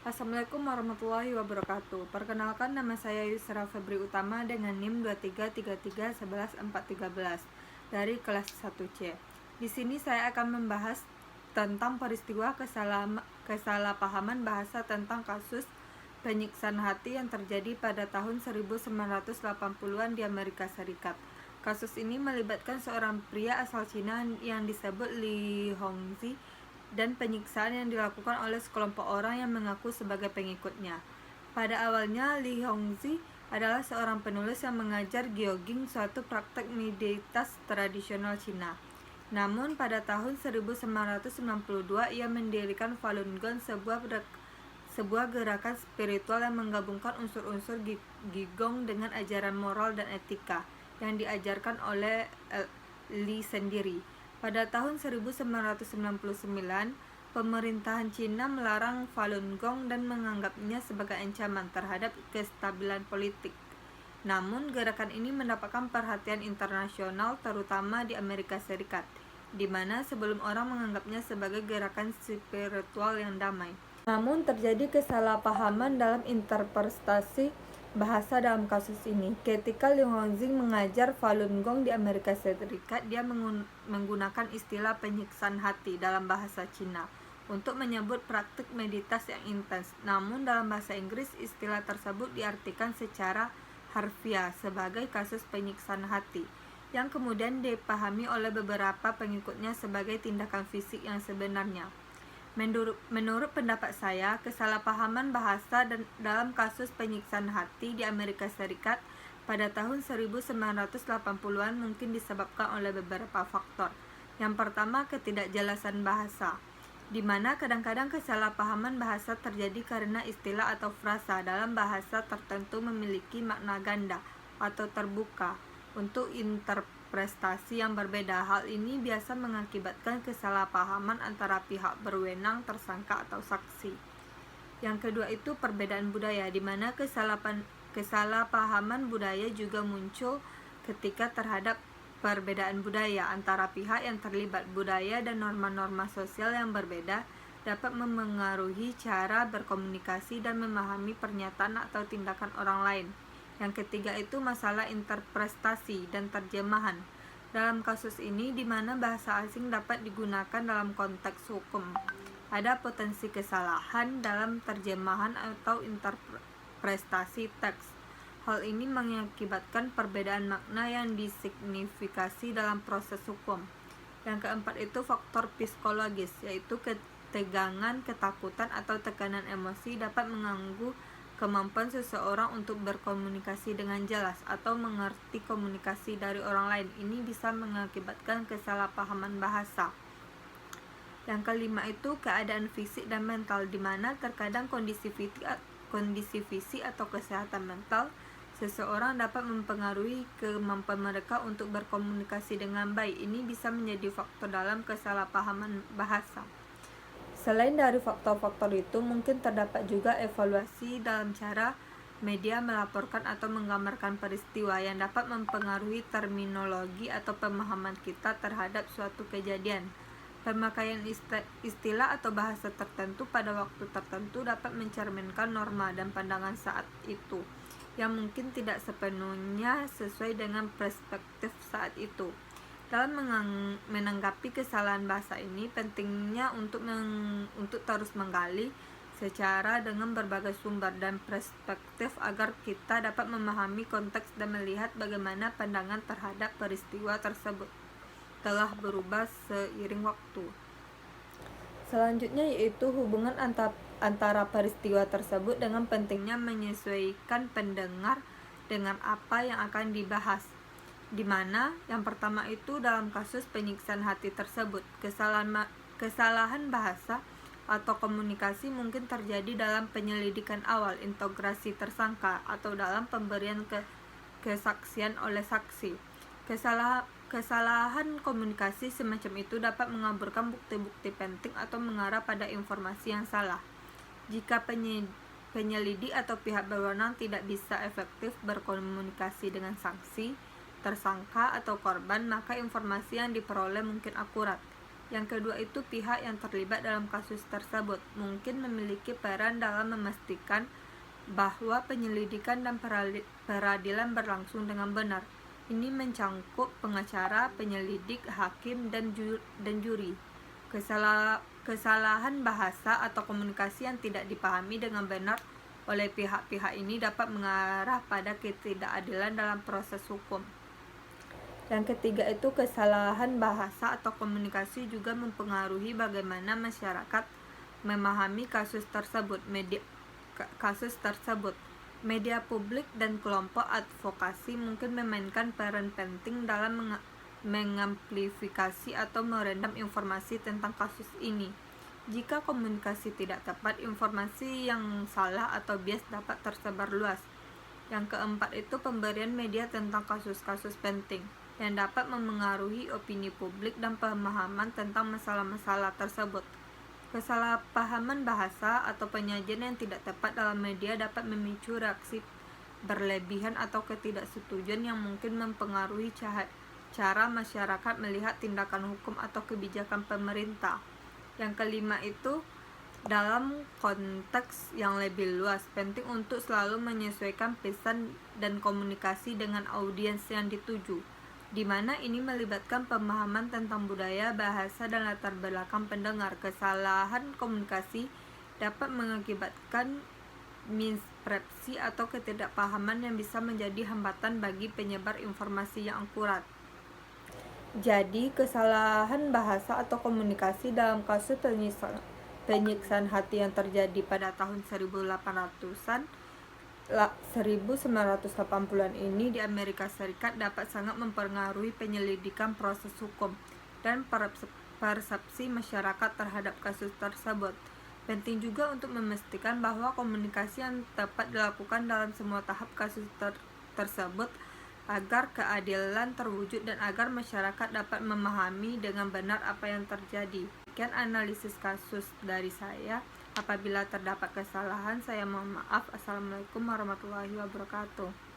Assalamualaikum warahmatullahi wabarakatuh. Perkenalkan, nama saya Yusra Febri Utama dengan NIM 2333111413 dari kelas 1C. Di sini saya akan membahas tentang peristiwa kesalahpahaman bahasa tentang kasus penyiksaan hati yang terjadi pada tahun 1980-an di Amerika Serikat. Kasus ini melibatkan seorang pria asal Cina yang disebut Li Hongzhi dan penyiksaan yang dilakukan oleh sekelompok orang yang mengaku sebagai pengikutnya. Pada awalnya, Li Hongzhi adalah seorang penulis yang mengajar Gyoging, suatu praktek meditas tradisional Cina. Namun pada tahun 1992 ia mendirikan Falun Gong, sebuah gerakan spiritual yang menggabungkan unsur-unsur Qigong dengan ajaran moral dan etika yang diajarkan oleh Li sendiri. Pada tahun 1999, pemerintahan Cina melarang Falun Gong dan menganggapnya sebagai ancaman terhadap kestabilan politik. Namun, gerakan ini mendapatkan perhatian internasional, terutama di Amerika Serikat, di mana sebelum orang menganggapnya sebagai gerakan spiritual yang damai. Namun, terjadi kesalahpahaman dalam interpretasi bahasa dalam kasus ini. Ketika Li Hongzhi mengajar Falun Gong di Amerika Serikat, dia menggunakan istilah penyiksaan hati dalam bahasa Cina untuk menyebut praktik meditasi yang intens. Namun dalam bahasa Inggris, istilah tersebut diartikan secara harfiah sebagai kasus penyiksaan hati, yang kemudian dipahami oleh beberapa pengikutnya sebagai tindakan fisik yang sebenarnya. Menurut pendapat saya, kesalahpahaman bahasa dalam kasus penyiksaan hati di Amerika Serikat pada tahun 1980-an mungkin disebabkan oleh beberapa faktor. Yang pertama, ketidakjelasan bahasa, di mana kadang-kadang kesalahpahaman bahasa terjadi karena istilah atau frasa dalam bahasa tertentu memiliki makna ganda atau terbuka untuk interpretasi yang berbeda. Hal ini biasa mengakibatkan kesalahpahaman antara pihak berwenang, tersangka, atau saksi. Yang kedua itu perbedaan budaya, di mana kesalahpahaman budaya juga muncul ketika terhadap perbedaan budaya antara pihak yang terlibat. Budaya dan norma-norma sosial yang berbeda dapat memengaruhi cara berkomunikasi dan memahami pernyataan atau tindakan orang lain. Yang ketiga itu masalah interpretasi dan terjemahan. Dalam kasus ini, di mana bahasa asing dapat digunakan dalam konteks hukum, ada potensi kesalahan dalam terjemahan atau interpretasi teks. Hal ini mengakibatkan perbedaan makna yang disignifikasi dalam proses hukum. Yang keempat itu faktor psikologis, yaitu ketegangan, ketakutan, atau tekanan emosi dapat mengganggu kemampuan seseorang untuk berkomunikasi dengan jelas atau mengerti komunikasi dari orang lain. Ini bisa mengakibatkan kesalahpahaman bahasa. Yang kelima itu keadaan fisik dan mental, di mana terkadang kondisi fisik atau kesehatan mental seseorang dapat mempengaruhi kemampuan mereka untuk berkomunikasi dengan baik. Ini bisa menjadi faktor dalam kesalahpahaman bahasa. Selain dari faktor-faktor itu, mungkin terdapat juga evaluasi dalam cara media melaporkan atau menggambarkan peristiwa yang dapat mempengaruhi terminologi atau pemahaman kita terhadap suatu kejadian. Pemakaian istilah atau bahasa tertentu pada waktu tertentu dapat mencerminkan norma dan pandangan saat itu, yang mungkin tidak sepenuhnya sesuai dengan perspektif saat itu. Dalam menanggapi kesalahan bahasa ini, pentingnya untuk terus menggali secara dengan berbagai sumber dan perspektif agar kita dapat memahami konteks dan melihat bagaimana pandangan terhadap peristiwa tersebut telah berubah seiring waktu. Selanjutnya yaitu hubungan antara peristiwa tersebut dengan pentingnya menyesuaikan pendengar dengan apa yang akan dibahas, di mana yang pertama itu dalam kasus penyiksaan hati tersebut, kesalahan bahasa atau komunikasi mungkin terjadi dalam penyelidikan awal, integrasi tersangka, atau dalam pemberian kesaksian oleh saksi. Kesalahan komunikasi semacam itu dapat mengaburkan bukti-bukti penting atau mengarah pada informasi yang salah. Jika penyelidik atau pihak berwenang tidak bisa efektif berkomunikasi dengan saksi, tersangka, atau korban, maka informasi yang diperoleh mungkin akurat. Yang kedua itu pihak yang terlibat dalam kasus tersebut mungkin memiliki peran dalam memastikan bahwa penyelidikan dan peradilan berlangsung dengan benar. Ini mencangkup pengacara, penyelidik, hakim, dan juri. Kesalahan bahasa atau komunikasi yang tidak dipahami dengan benar oleh pihak-pihak ini dapat mengarah pada ketidakadilan dalam proses hukum. Yang ketiga itu kesalahan bahasa atau komunikasi juga mempengaruhi bagaimana masyarakat memahami kasus tersebut. Media publik dan kelompok advokasi mungkin memainkan peran penting dalam mengamplifikasi atau merendam informasi tentang kasus ini. Jika komunikasi tidak tepat, informasi yang salah atau bias dapat tersebar luas. Yang keempat itu pemberian media tentang kasus-kasus penting yang dapat memengaruhi opini publik dan pemahaman tentang masalah-masalah tersebut. Kesalahpahaman bahasa atau penyajian yang tidak tepat dalam media dapat memicu reaksi berlebihan atau ketidaksetujuan yang mungkin mempengaruhi cara masyarakat melihat tindakan hukum atau kebijakan pemerintah. Yang kelima itu dalam konteks yang lebih luas, penting untuk selalu menyesuaikan pesan dan komunikasi dengan audiens yang dituju, di mana ini melibatkan pemahaman tentang budaya, bahasa, dan latar belakang pendengar. Kesalahan komunikasi dapat mengakibatkan mispersepsi atau ketidakpahaman yang bisa menjadi hambatan bagi penyebar informasi yang akurat. Jadi, kesalahan bahasa atau komunikasi dalam kasus penyiksaan hati yang terjadi pada tahun 1980-an ini di Amerika Serikat dapat sangat mempengaruhi penyelidikan proses hukum dan persepsi masyarakat terhadap kasus tersebut. Penting juga untuk memastikan bahwa komunikasi yang tepat dilakukan dalam semua tahap kasus tersebut agar keadilan terwujud dan agar masyarakat dapat memahami dengan benar apa yang terjadi. Sekian analisis kasus dari saya. Apabila terdapat kesalahan, saya mohon maaf. Assalamualaikum warahmatullahi wabarakatuh.